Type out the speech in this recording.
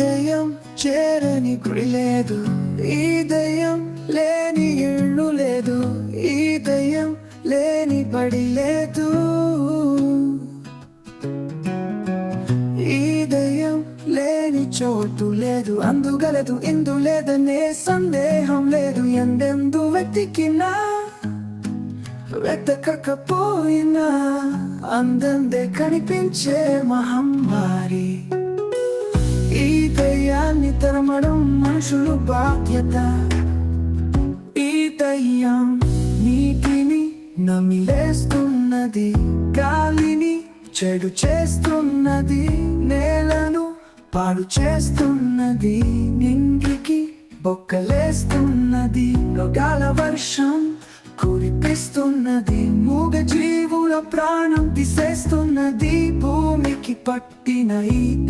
దయ్యం చేరని గుడి లేదు, ఈ దయ్యం లేని ఇల్లు లేదు, ఈ దయ్యం లేని బడి లేదు, ఈ దయ్యం లేని చోటు లేదు, అందుగలదు ఇందు లేదనే సందేహం లేదు. ఎందెందు వెతికినా వెతకకపోయినా అందందే కనిపించే మహమ్మారి. ఈ దయ్యాన్ని తరమడం మనుషులు బాధ్యత. ఈ దయ్యం నీటిని నమిలేస్తున్నది, గాలిని చెడు చేస్తున్నది, నేలను పాడు చేస్తున్నది, నింగికి బొక్కలేస్తున్నది, రోగాల వర్షం కురిపిస్తున్నది, మూగ జీవుల ప్రాణం తీసేస్తున్నది. భూమికి పట్టిన ఈ